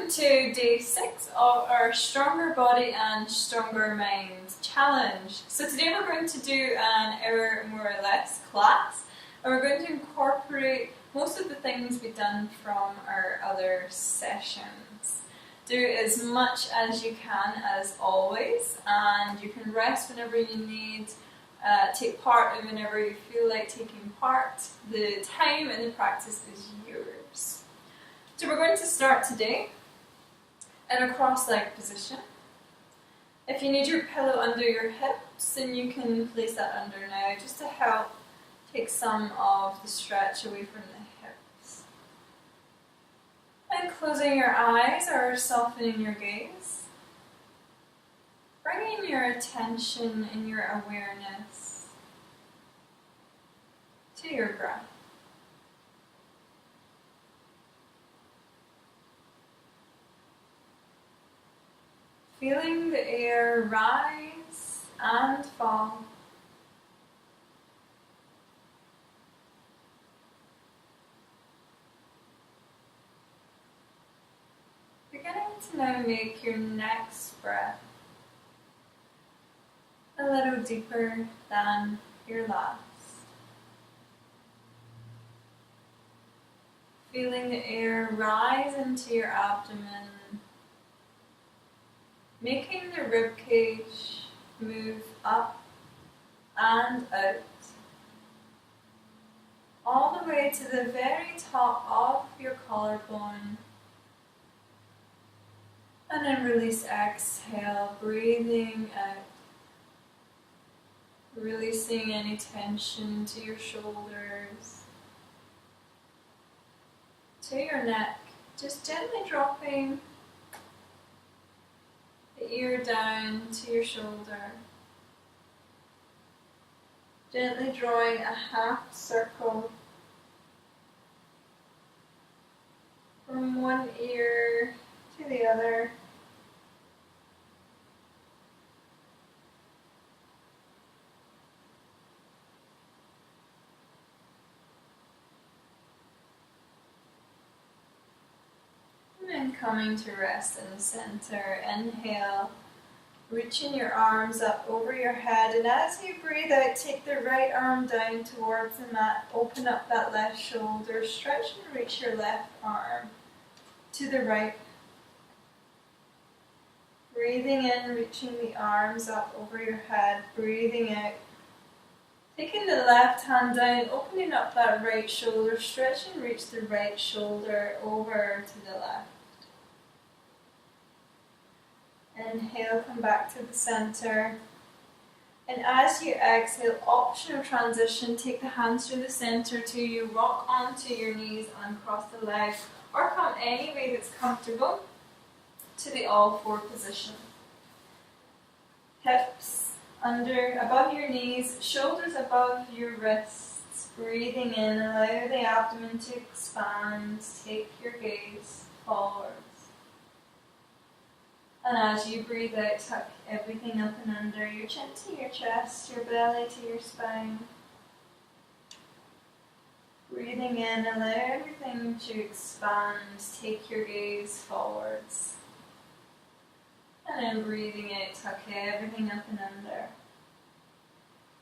to day 6 of our Stronger Body and Stronger Mind challenge. So today we're going to do an hour more or less class, and we're going to incorporate most of the things we've done from our other sessions. Do as much as you can as always, and you can rest whenever you need, take part whenever you feel like taking part. The time and the practice is yours. So we're going to start today in a cross-legged position. If you need your pillow under your hips, then you can place that under now, just to help take some of the stretch away from the hips. And closing your eyes or softening your gaze. Bringing your attention and your awareness to your breath. Feeling the air rise and fall. Beginning to now make your next breath a little deeper than your last. Feeling the air rise into your abdomen, making the ribcage move up and out, all the way to the very top of your collarbone. And then release, exhale, breathing out. Releasing any tension to your shoulders, to your neck, just gently dropping the ear down to your shoulder. Gently drawing a half circle from one ear to the other. And coming to rest in the center. Inhale, reaching your arms up over your head, and as you breathe out, take the right arm down towards the mat, open up that left shoulder, stretch and reach your left arm to the right. Breathing in, reaching the arms up over your head, breathing out. Taking the left hand down, opening up that right shoulder, stretch and reach the right shoulder over to the left. Inhale, come back to the center. And as you exhale, optional transition, take the hands through the center to you, rock onto your knees and cross the legs, or come any way that's comfortable to the all four position. Hips above your knees, shoulders above your wrists. Breathing in, allow the abdomen to expand, take your gaze forward. And as you breathe out, tuck everything up and under, your chin to your chest, your belly to your spine. Breathing in, allow everything to expand, take your gaze forwards. And then breathing out, tuck everything up and under.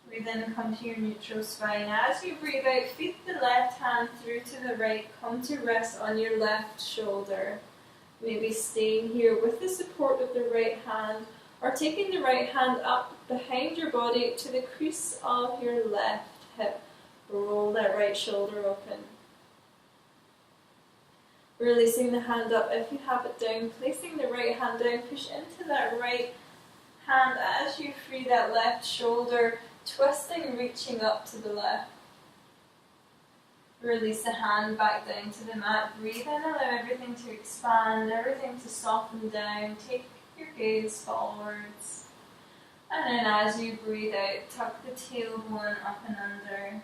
Breathe in, come to your neutral spine. As you breathe out, feed the left hand through to the right, come to rest on your left shoulder. Maybe staying here with the support of the right hand, or taking the right hand up behind your body to the crease of your left hip. Roll that right shoulder open. Releasing the hand up if you have it down, placing the right hand down, push into that right hand as you free that left shoulder, twisting, reaching up to the left. Release the hand back down to the mat. Breathe in, allow everything to expand, everything to soften down. Take your gaze forwards. And then as you breathe out, tuck the tailbone up and under.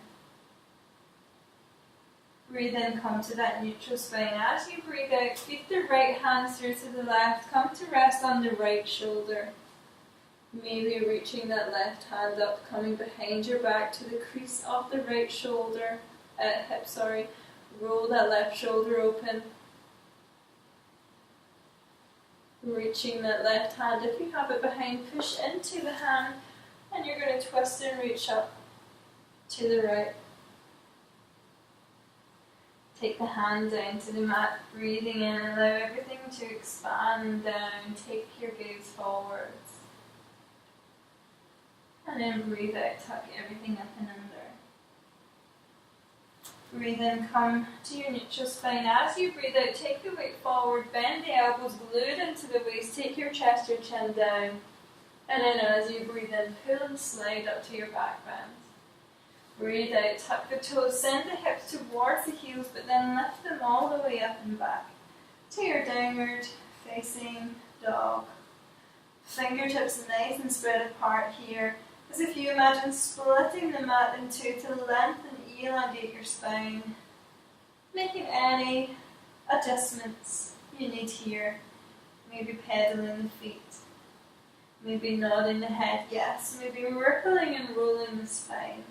Breathe in, come to that neutral spine. As you breathe out, feed the right hand through to the left. Come to rest on the right shoulder. Maybe reaching that left hand up, coming behind your back to the crease of the right shoulder. Hip, sorry. Roll that left shoulder open. Reaching that left hand, if you have it behind, push into the hand, and you're going to twist and reach up to the right. Take the hand down to the mat, breathing in, allow everything to expand down, take your gaze forwards. And then breathe out, tuck everything up and under. Breathe in, come to your neutral spine. As you breathe out, take the weight forward, bend the elbows glued into the waist, take your chest or chin down. And then as you breathe in, pull and slide up to your back bend. Breathe out, tuck the toes, send the hips towards the heels, but then lift them all the way up and back to your downward facing dog. Fingertips nice and spread apart here, as if you imagine splitting the mat in two to lengthen, elongate your spine, making any adjustments you need here. Maybe pedaling the feet, maybe nodding the head, yes, maybe rippling and rolling the spine.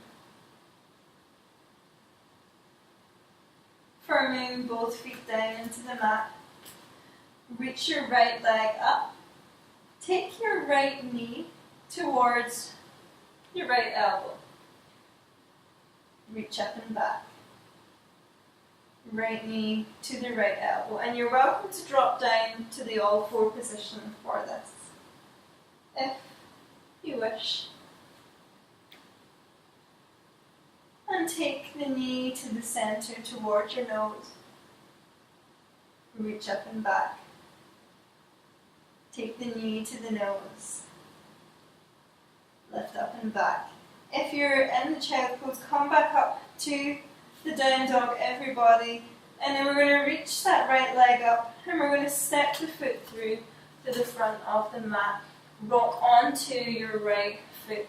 Firming both feet down into the mat. Reach your right leg up. Take your right knee towards your right elbow. Reach up and back. Right knee to the right elbow. And you're welcome to drop down to the all four position for this, if you wish. And take the knee to the center towards your nose. Reach up and back. Take the knee to the nose. Lift up and back. If you're in the child pose, come back up to the down dog, everybody. And then we're going to reach that right leg up and we're going to step the foot through to the front of the mat. Rock onto your right foot.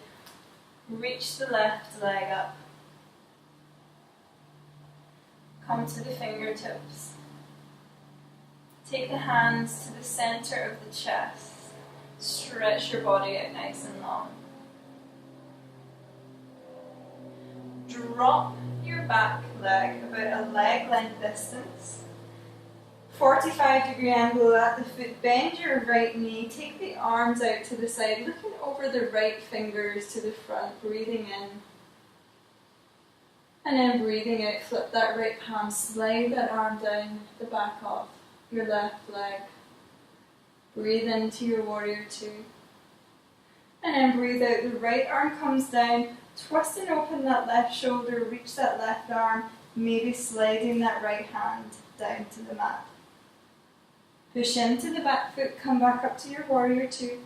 Reach the left leg up. Come to the fingertips. Take the hands to the center of the chest. Stretch your body out nice and long. Drop your back leg about a leg length distance. 45-degree angle at the foot. Bend your right knee. Take the arms out to the side, looking over the right fingers to the front. Breathing in. And then breathing out, flip that right palm, slide that arm down the back of your left leg. Breathe into your warrior two. And then breathe out, the right arm comes down, twist and open that left shoulder, reach that left arm, maybe sliding that right hand down to the mat. Push into the back foot, come back up to your warrior two.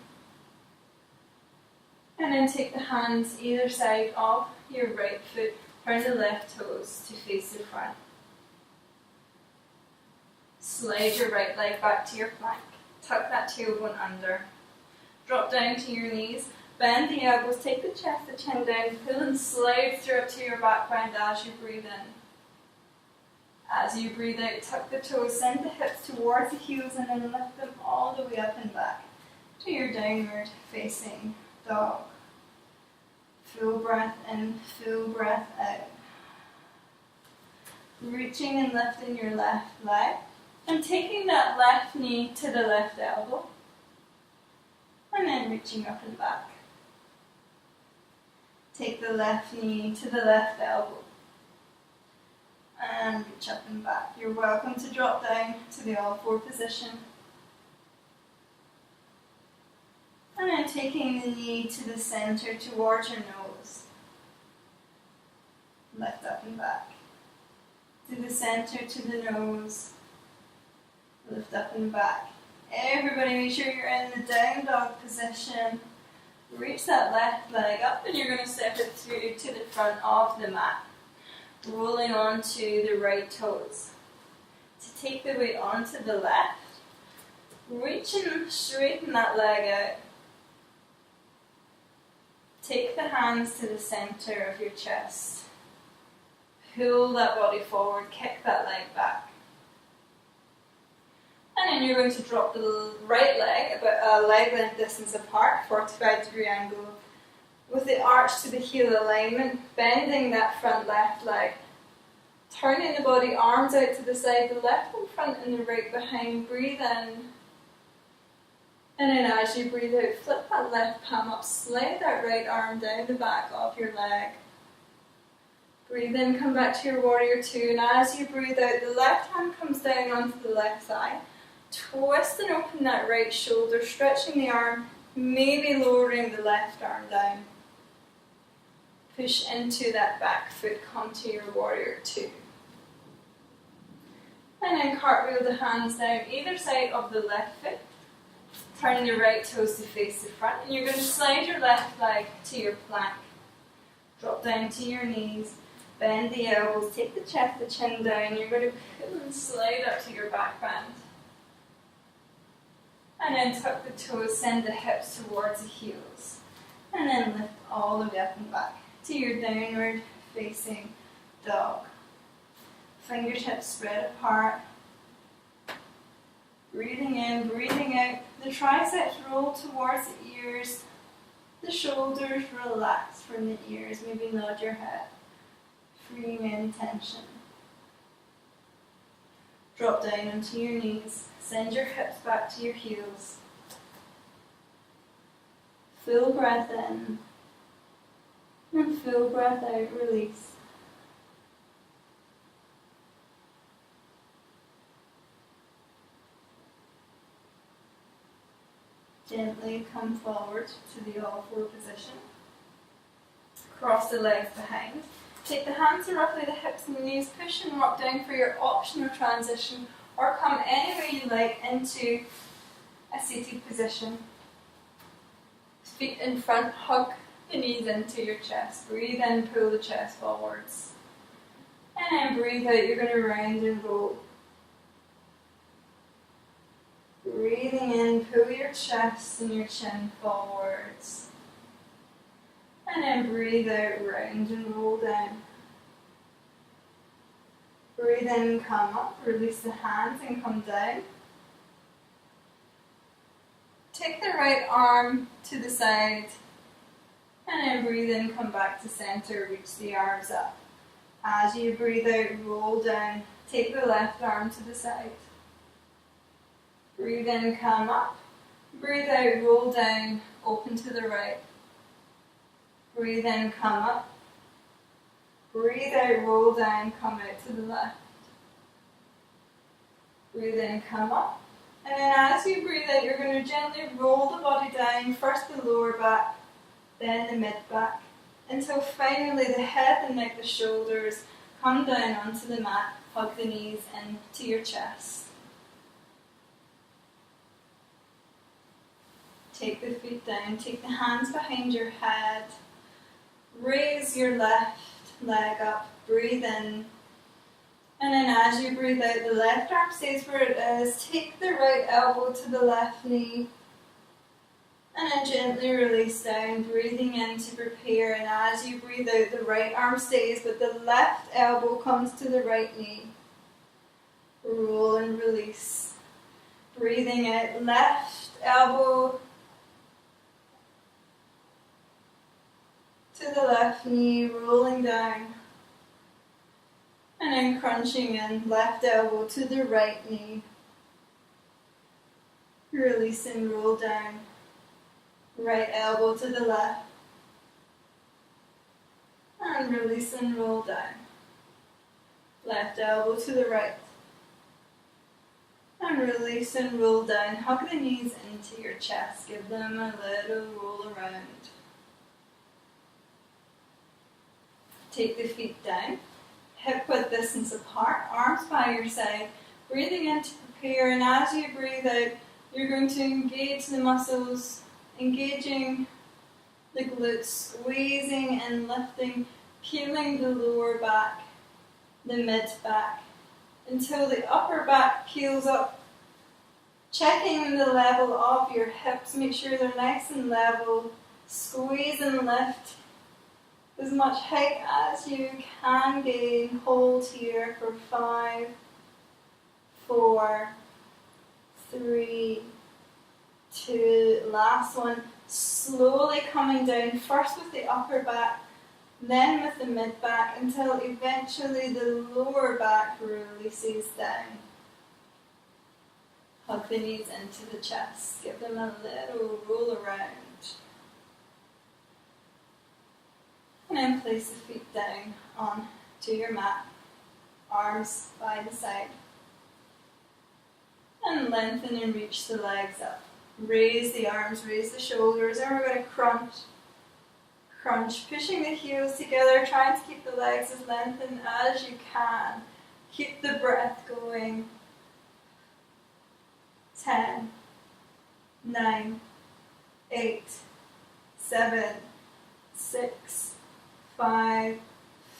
And then take the hands either side of your right foot. Turn the left toes to face the front. Slide your right leg back to your plank. Tuck that tailbone under. Drop down to your knees. Bend the elbows. Take the chest, the chin down. Pull and slide through up to your back bend as you breathe in. As you breathe out, tuck the toes. Send the hips towards the heels and then lift them all the way up and back to your downward facing dog. Full breath in, full breath out. Reaching and lifting your left leg and taking that left knee to the left elbow and then reaching up and back. Take the left knee to the left elbow and reach up and back. You're welcome to drop down to the all four position. And then taking the knee to the center towards your nose. Lift up and back. To the center, to the nose. Lift up and back. Everybody make sure you're in the down dog position. Reach that left leg up and you're going to step it through to the front of the mat. Rolling onto the right toes. To take the weight onto the left. Reach and straighten that leg out. Take the hands to the center of your chest. Pull that body forward, kick that leg back. And then you're going to drop the right leg about a leg length distance apart, 45-degree angle, with the arch to the heel alignment, bending that front left leg. Turning the body, arms out to the side, the left in front and the right behind. Breathe in. And then as you breathe out, flip that left palm up, slide that right arm down the back of your leg. Breathe in, come back to your warrior two, and as you breathe out, the left hand comes down onto the left thigh. Twist and open that right shoulder, stretching the arm, maybe lowering the left arm down. Push into that back foot, come to your warrior two. And then cartwheel the hands down either side of the left foot, turning your right toes to face the front, and you're going to slide your left leg to your plank. Drop down to your knees, bend the elbows, take the chest, the chin down. You're going to pull and slide up to your back bend. And then tuck the toes, send the hips towards the heels. And then lift all the way up and back to your downward facing dog. Fingertips spread apart. Breathing in, breathing out. The triceps roll towards the ears. The shoulders relax from the ears. Maybe nod your head. Freeing in tension. Drop down onto your knees. Send your hips back to your heels. Full breath in. And full breath out, release. Gently come forward to the all-four position. Cross the legs behind. Take the hands to roughly the hips and the knees. Push and rock down for your optional transition, or come any way you like into a seated position. Feet in front, hug the knees into your chest. Breathe in, pull the chest forwards. And then breathe out, you're going to round and roll. Breathing in, pull your chest and your chin forwards. And then breathe out, round and roll down. Breathe in, come up, release the hands and come down. Take the right arm to the side. And then breathe in, come back to center, reach the arms up. As you breathe out, roll down. Take the left arm to the side. Breathe in, come up. Breathe out, roll down, open to the right. Breathe in, come up. Breathe out, roll down, come out to the left. Breathe in, come up. And then as you breathe out, you're going to gently roll the body down, first the lower back, then the mid back, until finally the head, the neck, the shoulders come down onto the mat, hug the knees into your chest. Take the feet down, take the hands behind your head, raise your left leg up, breathe in, and then as you breathe out, the left arm stays where it is. Take the right elbow to the left knee, and then gently release down, breathing in to prepare, and as you breathe out, the right arm stays, but the left elbow comes to the right knee. Roll and release. Breathing out, left elbow to the left knee, rolling down. And then crunching in, left elbow to the right knee. Release and roll down. Right elbow to the left. And release and roll down. Left elbow to the right. And release and roll down. Hug the knees into your chest. Give them a little roll around. Take the feet down. Hip width distance apart, arms by your side, breathing in to prepare, and as you breathe out, you're going to engage the muscles, engaging the glutes, squeezing and lifting, peeling the lower back, the mid back, until the upper back peels up, checking the level of your hips, make sure they're nice and level, squeeze and lift as much height as you can gain. Hold here for 5, 4, 3, 2, last one. Slowly coming down, first with the upper back, then with the mid back, until eventually the lower back releases down. Hug the knees into the chest. Give them a little roll around. And then place the feet down onto your mat. Arms by the side. And lengthen and reach the legs up. Raise the arms, raise the shoulders, and we're going to crunch. Crunch, pushing the heels together, trying to keep the legs as lengthened as you can. Keep the breath going. 10, 9, 8, 7, 6, 5,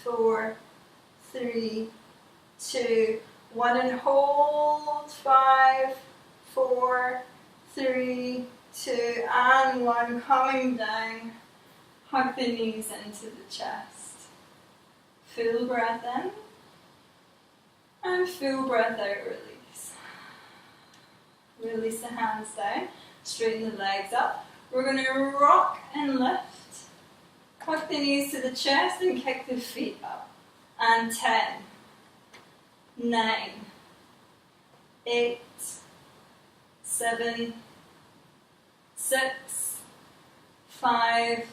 4, 3, 2, 1, and hold. 5, 4, 3, 2, and 1. Coming down. Hug the knees into the chest. Full breath in. And full breath out, release. Release the hands down. Straighten the legs up. We're going to rock and lift. Hug the knees to the chest and kick the feet up. And 10, 9, 8, 7, 6, 5,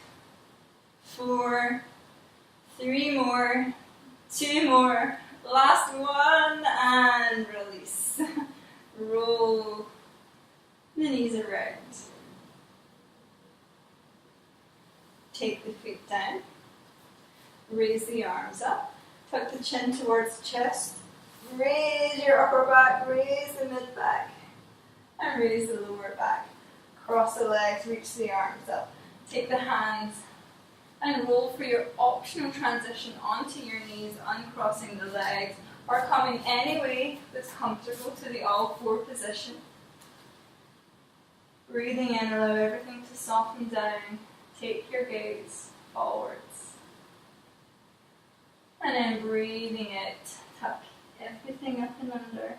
4, 3 more, 2 more, last one, and release. Roll the knees around. Take the feet down. Raise the arms up. Tuck the chin towards the chest. Raise your upper back, raise the mid back, and raise the lower back. Cross the legs, reach the arms up. Take the hands and roll for your optional transition onto your knees, uncrossing the legs, or coming any way that's comfortable to the all-four position. Breathing in, allow everything to soften down. Take your gaze forwards. And then breathing out, tuck everything up and under.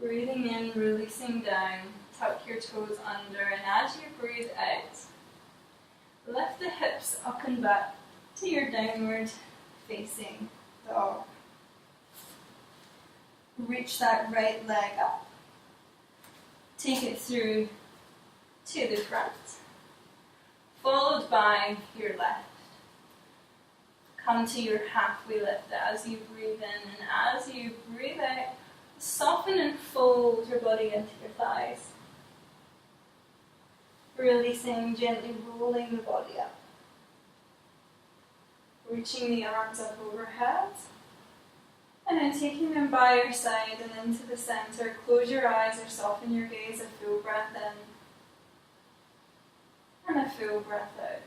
Breathing in, releasing down, tuck your toes under, and as you breathe out, lift the hips up and back to your downward facing dog. Reach that right leg up. Take it through to the front, followed by your left. Come to your halfway lift as you breathe in, and as you breathe out, soften and fold your body into your thighs. Releasing, gently rolling the body up. Reaching the arms up overhead. And then taking them by your side and into the center. Close your eyes or soften your gaze. A full breath in. And a full breath out.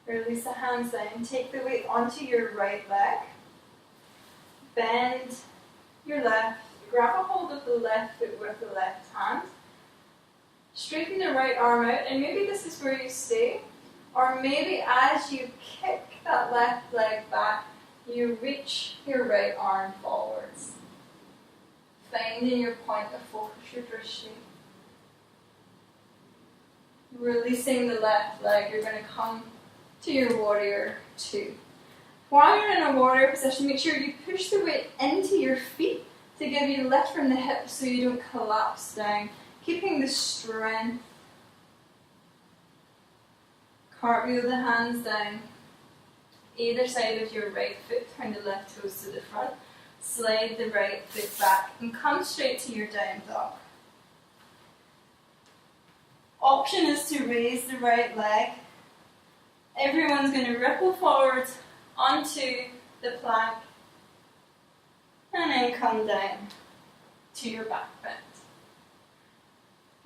Release the hands down. Take the weight onto your right leg. Bend your left. Grab a hold of the left foot with the left hand. Straighten the right arm out, and maybe this is where you stay, or maybe as you kick that left leg back, you reach your right arm forwards. Finding your point of focus, your drishti. Releasing the left leg, you're going to come to your warrior two. While you're in a warrior position, make sure you push the weight into your feet to give you lift from the hips so you don't collapse down. Keeping the strength. Cartwheel the hands down. Either side of your right foot, turn the left toes to the front. Slide the right foot back and come straight to your down dog. Option is to raise the right leg. Everyone's going to ripple forward onto the plank and then come down to your back bend.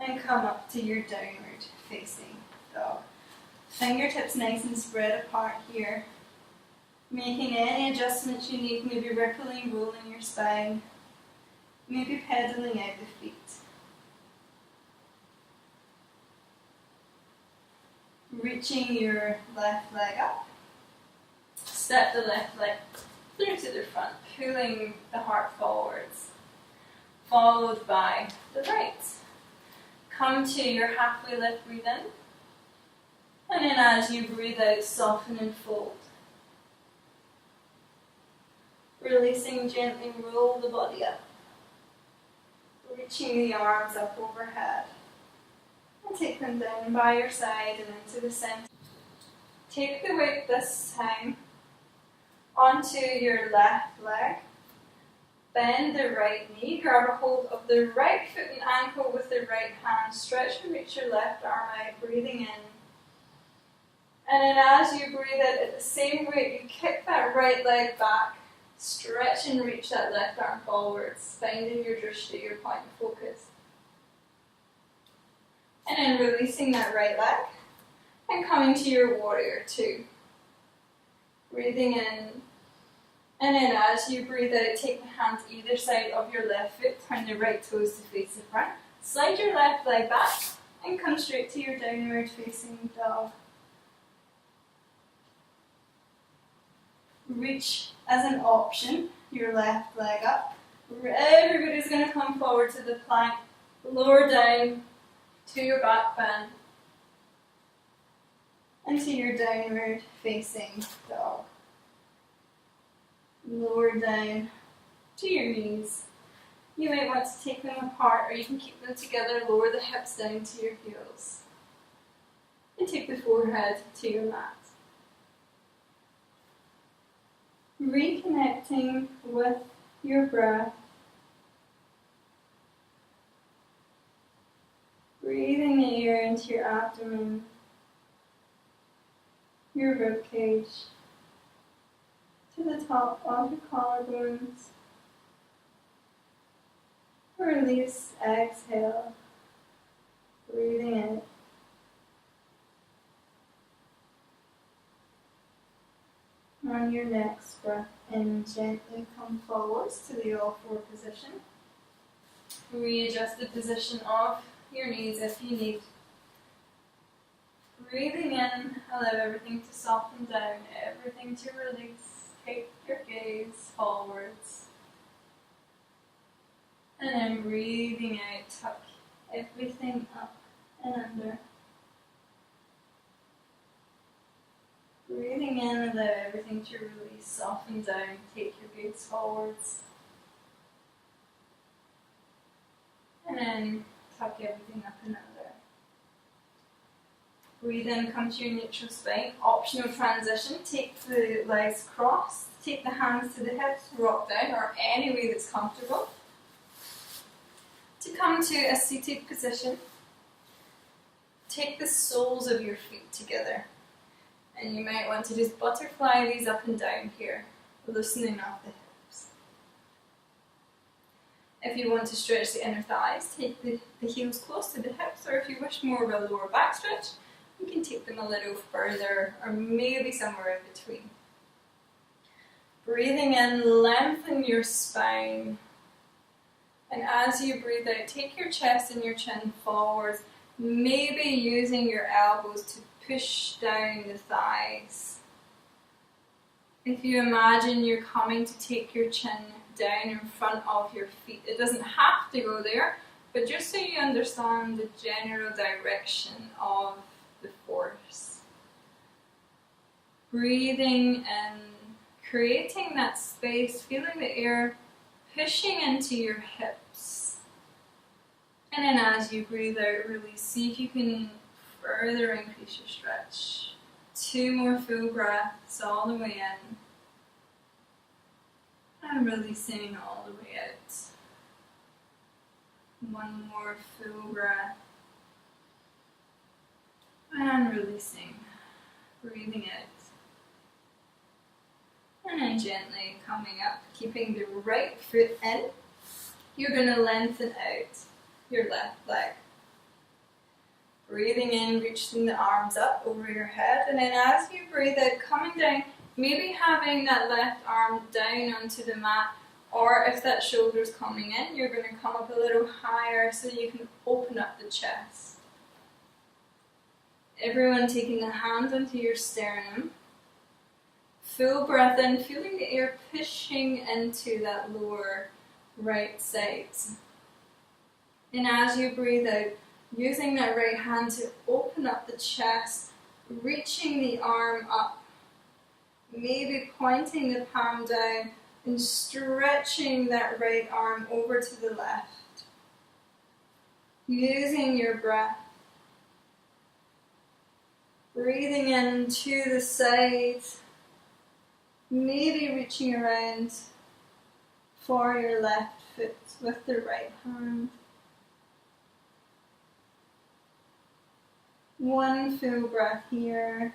And come up to your downward facing dog. Fingertips nice and spread apart here. Making any adjustments you need, maybe rippling, rolling your spine. Maybe pedaling out the feet. Reaching your left leg up. Step the left leg through to the front, pulling the heart forwards. Followed by the right. Come to your halfway lift, breathe in. And then as you breathe out, soften and fold. Releasing, gently roll the body up. Reaching the arms up overhead. And take them down by your side and into the center. Take the weight this time onto your left leg. Bend the right knee. Grab a hold of the right foot and ankle with the right hand. Stretch and reach your left arm out, breathing in. And then as you breathe out, at the same rate, you kick that right leg back. Stretch and reach that left arm forwards, finding your drishti, your point of focus. And then releasing that right leg and coming to your warrior two. Breathing in. And then as you breathe out, take the hands either side of your left foot, turn the right toes to face the front. Slide your left leg back and come straight to your downward facing dog. Reach as an option, your left leg up. Everybody's going to come forward to the plank, lower down to your back bend and to your downward facing dog. Lower down to your knees. You might want to take them apart or you can keep them together, lower the hips down to your heels. And take the forehead to your mat. Reconnecting with your breath. Breathing the air into your abdomen, your ribcage, to the top of your collarbones. Release, exhale, breathing out. On your next breath in, gently come forwards to the all-four position. Readjust the position of your knees if you need. Breathing in, allow everything to soften down, everything to release. Take your gaze forwards. And then breathing out, tuck everything up and under. Breathing in, allow everything to release, soften down, take your gaze forwards. And then tuck everything up and under. Breathe in, come to your neutral spine. Optional transition, take the legs crossed, take the hands to the hips, rock down, or any way that's comfortable. To come to a seated position, take the soles of your feet together. And you might want to just butterfly these up and down here, loosening up the hips. If you want to stretch the inner thighs, take the heels close to the hips, or if you wish more of a lower back stretch, you can take them a little further, or maybe somewhere in between. Breathing in, lengthen your spine. And as you breathe out, take your chest and your chin forwards, maybe using your elbows to push down the thighs. If you imagine you're coming to take your chin down in front of your feet, it doesn't have to go there, but just so you understand the general direction of the force. Breathing in, creating that space, feeling the air pushing into your hips. And then as you breathe out, release. See if you can further increase your stretch. 2 more full breaths all the way in. And releasing all the way out. 1 more full breath. And releasing. Breathing out. And then gently coming up, keeping the right foot in. You're going to lengthen out your left leg. Breathing in, reaching the arms up over your head. And then as you breathe out, coming down, maybe having that left arm down onto the mat. Or if that shoulder's coming in, you're going to come up a little higher so you can open up the chest. Everyone taking the hand onto your sternum. Full breath in, feeling the air pushing into that lower right side. And as you breathe out, using that right hand to open up the chest, reaching the arm up, maybe pointing the palm down, and stretching that right arm over to the left. Using your breath. Breathing in to the side. Maybe reaching around for your left foot with the right hand. One full breath here.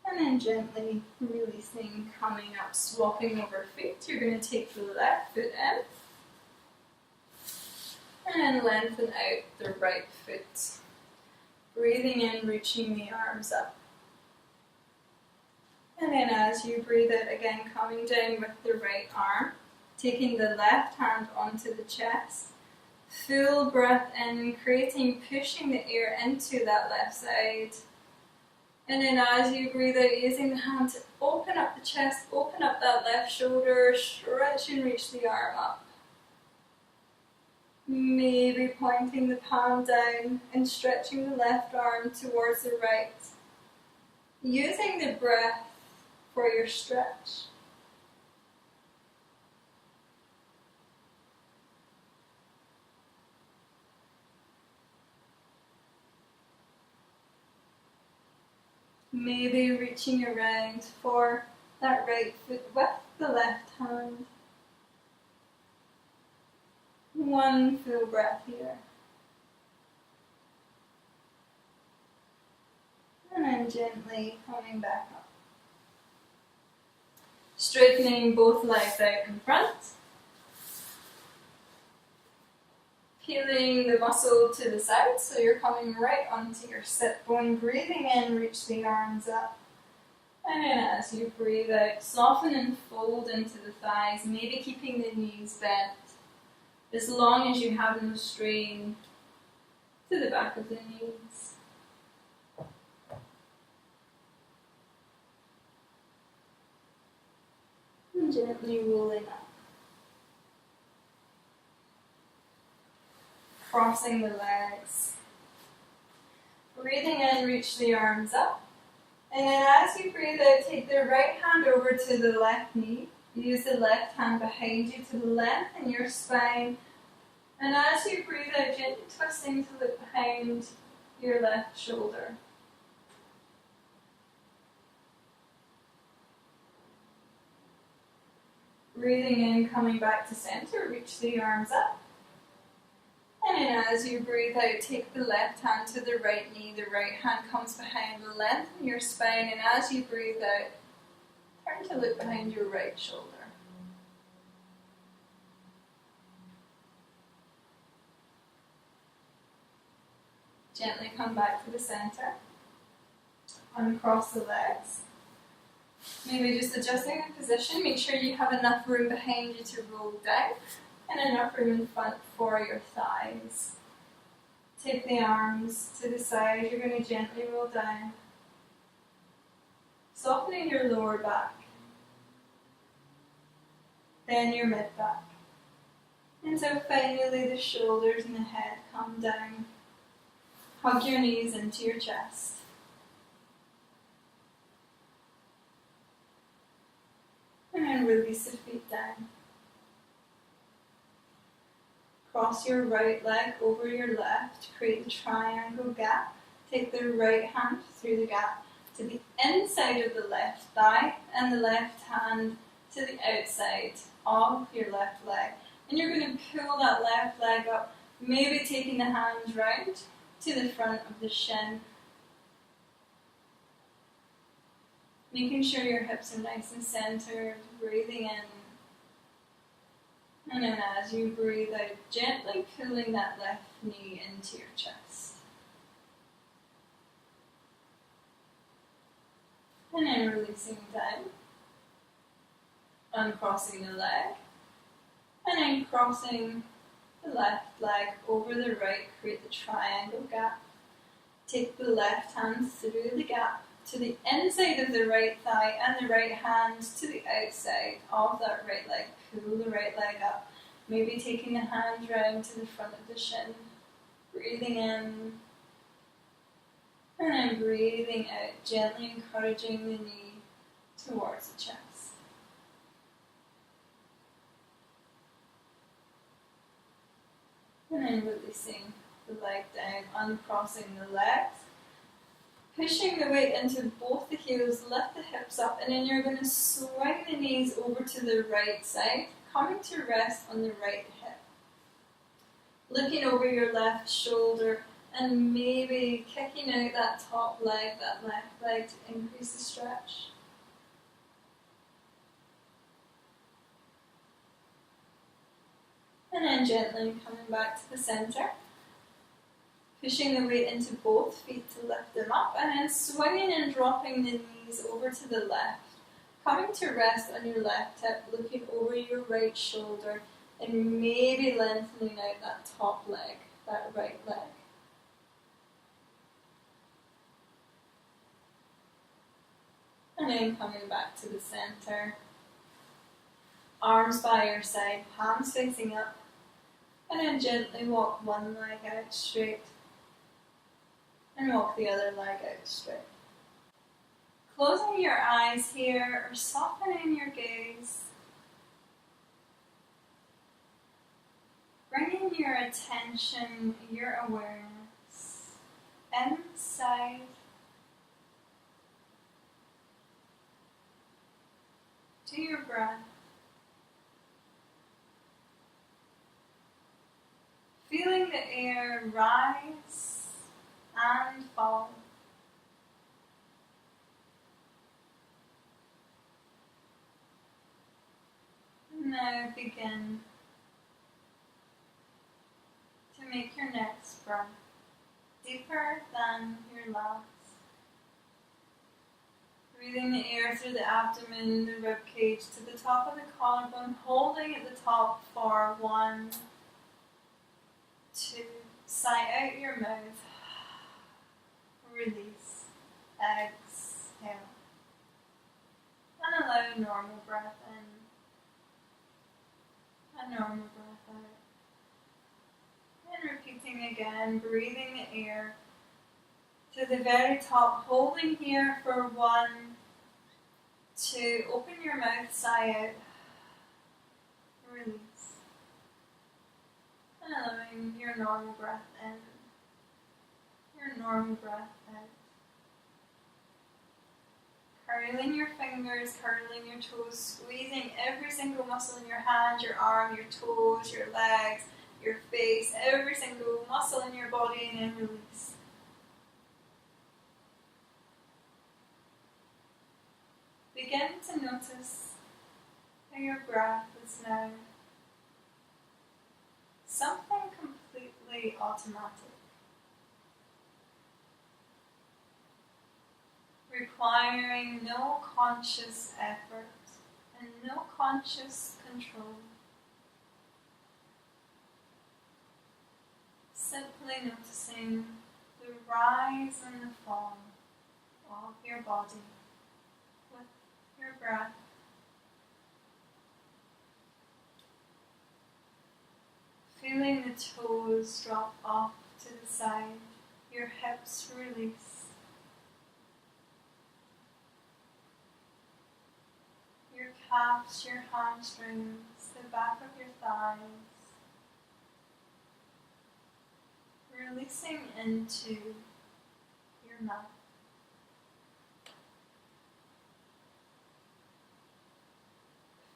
And then gently releasing, coming up, swapping over feet. You're going to take the left foot in. And then lengthen out the right foot. Breathing in, reaching the arms up. And then as you breathe out again, coming down with the right arm, taking the left hand onto the chest. Full breath in, creating, pushing the air into that left side. And then as you breathe out, using the hand to open up the chest, open up that left shoulder, stretch and reach the arm up. Maybe pointing the palm down and stretching the left arm towards the right. Using the breath for your stretch. Maybe reaching around for that right foot with the left hand. One full breath here. And then gently coming back up. Straightening both legs out in front. Peeling the muscle to the side, so you're coming right onto your sit bone. Breathing in, reach the arms up. And then as you breathe out, soften and fold into the thighs, maybe keeping the knees bent. As long as you have no strain to the back of the knees. And gently rolling up. Crossing the legs. Breathing in, reach the arms up. And then as you breathe out, take the right hand over to the left knee. Use the left hand behind you to lengthen your spine. And as you breathe out, gently twisting to look behind your left shoulder. Breathing in, coming back to center, reach the arms up. And then as you breathe out, take the left hand to the right knee, the right hand comes behind, lengthen your spine, and as you breathe out, turn to look behind your right shoulder. Gently come back to the center, uncross the legs. Maybe just adjusting the position, make sure you have enough room behind you to roll down. And enough room in front for your thighs. Take the arms to the side, you're going to gently roll down. Softening your lower back. Then your mid back. And so finally the shoulders and the head come down. Hug your knees into your chest. And then release the feet down. Cross your right leg over your left, create the triangle gap. Take the right hand through the gap to the inside of the left thigh and the left hand to the outside of your left leg. And you're going to pull that left leg up, maybe taking the hands round to the front of the shin. Making sure your hips are nice and centered, breathing in. And then as you breathe out, gently pulling that left knee into your chest. And then releasing down. Uncrossing the leg. And then crossing the left leg over the right, create the triangle gap. Take the left hand through the gap to the inside of the right thigh and the right hand to the outside of that right leg. Pull the right leg up. Maybe taking the hand round to the front of the shin. Breathing in. And then breathing out, gently encouraging the knee towards the chest. And then releasing the leg down, uncrossing the legs. Pushing the weight into both the heels, lift the hips up, and then you're going to swing the knees over to the right side, coming to rest on the right hip. Looking over your left shoulder and maybe kicking out that top leg, that left leg to increase the stretch. And then gently coming back to the center. Pushing the weight into both feet to lift them up, and then swinging and dropping the knees over to the left. Coming to rest on your left hip, looking over your right shoulder, and maybe lengthening out that top leg, that right leg. And then coming back to the center. Arms by your side, palms facing up, and then gently walk one leg out straight. And walk the other leg out straight. Closing your eyes here or softening your gaze. Bringing your attention, your awareness inside to your breath. Feeling the air rise and fall. Now begin to make your next breath deeper than your last. Breathing the air through the abdomen, the rib cage to the top of the collarbone, holding at the top for 1, 2, sigh out your mouth. Release, exhale, and allow normal breath in and normal breath out. And repeating again, breathing the air to the very top, holding here for 1, 2, open your mouth, sigh out, release, and allowing your normal breath in. Your normal breath out. Curling your fingers, curling your toes, squeezing every single muscle in your hand, your arm, your toes, your legs, your face, every single muscle in your body, and then release. Begin to notice how your breath is now something completely automatic. Requiring no conscious effort and no conscious control. Simply noticing the rise and the fall of your body with your breath. Feeling the toes drop off to the side, your hips release. Your calves, your hamstrings, the back of your thighs. Releasing into your mat.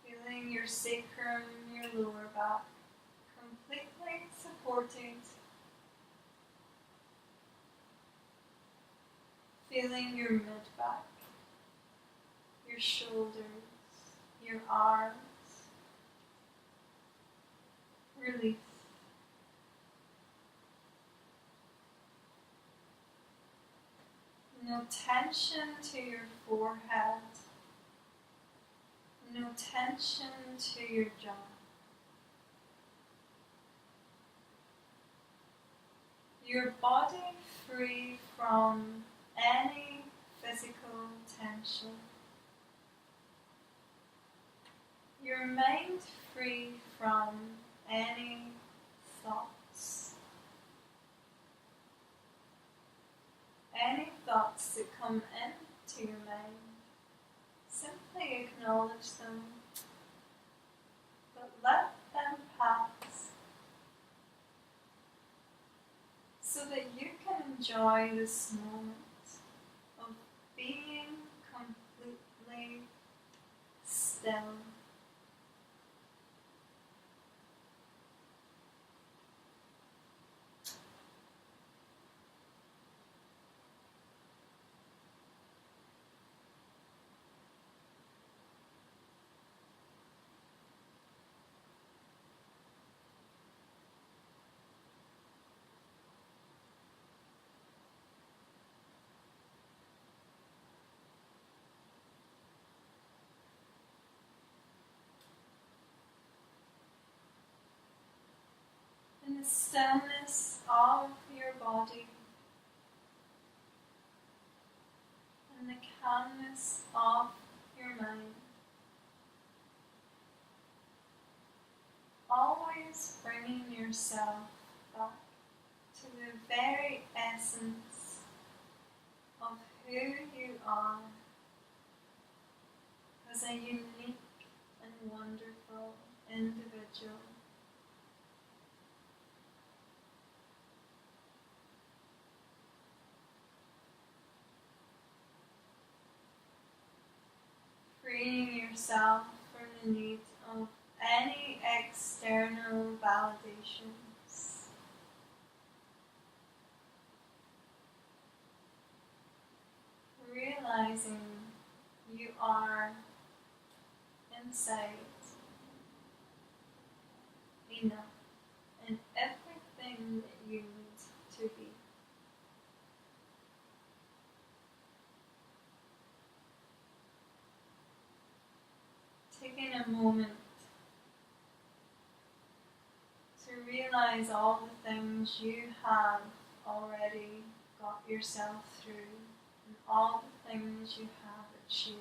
Feeling your sacrum, your lower back completely supported. Feeling your mid-back, your shoulders, your arms. Release. No tension to your forehead. No tension to your jaw. Your body free from any physical tension. Your mind free from any thoughts. Any thoughts that come into your mind, simply acknowledge them, but let them pass. so that you can enjoy this moment of being completely still. In the stillness of your body and the calmness of your mind, always bringing yourself back to the very essence of who you are as a unique and wonderful individual. Freeing yourself from the need of any external validations. Realizing you are inside enough in everything that you need to be. Taking a moment to realize all the things you have already got yourself through and all the things you have achieved.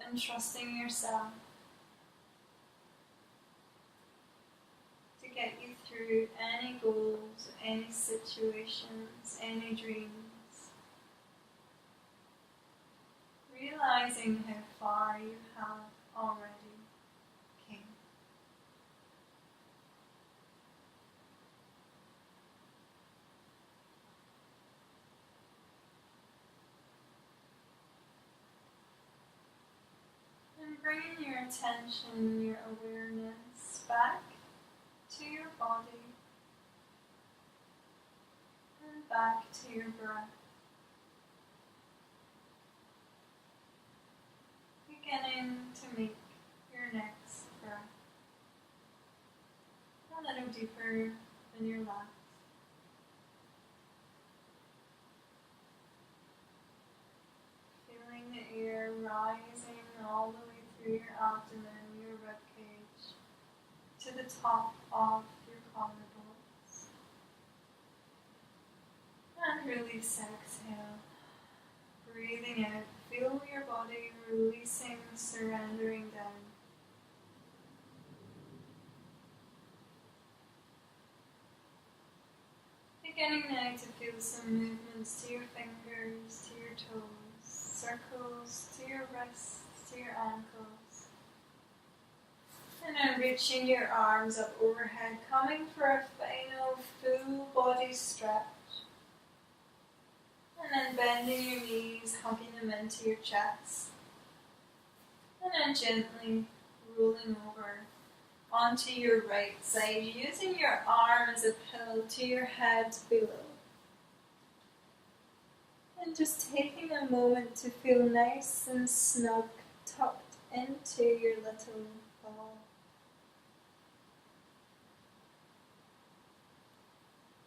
And trusting yourself to get you through any goals, any situations, any dreams. Realizing how far you have already came. And bringing your attention, your awareness back to your body and back to your breath. Beginning to make your next breath a little deeper than your last. Feeling the air rising all the way through your abdomen, your ribcage, to the top of your collarbones. And release, exhale. Breathing out, feel your body releasing, surrendering down. Beginning now to feel some movements to your fingers, to your toes, circles to your wrists, to your ankles. And then reaching your arms up overhead, coming for a final full body stretch. And then bending your knees, hugging them into your chest. And then gently rolling over onto your right side, using your arm as a pillow to your head below. And just taking a moment to feel nice and snug, tucked into your little ball.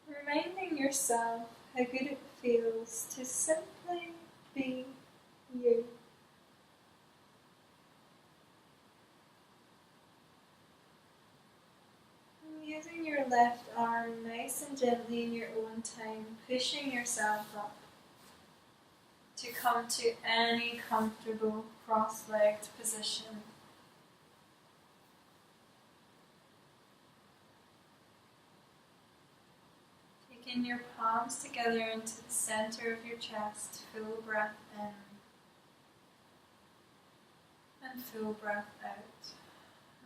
Reminding yourself how good it feels to simply be you. And using your left arm nice and gently in your own time, pushing yourself up to come to any comfortable cross-legged position. Taking your palms together into the center of your chest, full breath in and full breath out.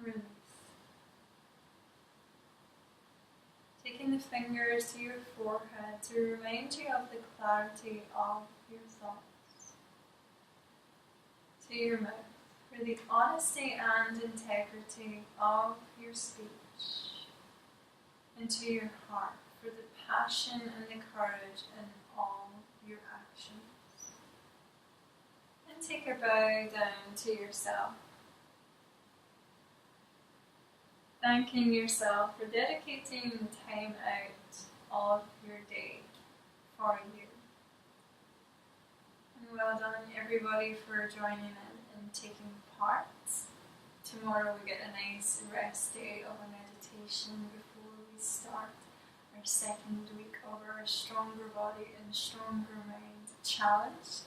Release. taking the fingers to your forehead to remind you of the clarity of your thoughts, to your mouth, for the honesty and integrity of your speech, and to your heart, for the passion and the courage in all your actions. And take a bow down to yourself, thanking yourself for dedicating the time out of your day for you. And well done everybody for joining in and taking part. Tomorrow we get a nice rest day of a meditation before we start our second week of our Stronger Body and Stronger Mind challenge.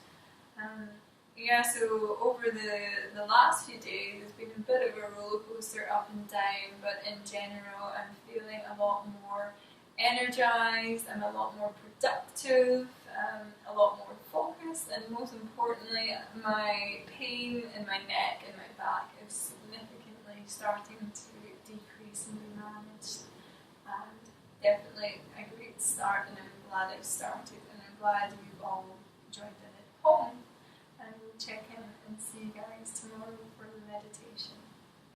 So over the last few days it's been a bit of a roller coaster up and down, but in general I'm feeling a lot more energized, I'm a lot more productive, a lot more focused, and most importantly my pain in my neck and my back is significantly starting to decrease and be managed, and definitely a great start, and I'm glad I've started, and I'm glad you've all joined in at home. And we'll check in and see you guys tomorrow for the meditation.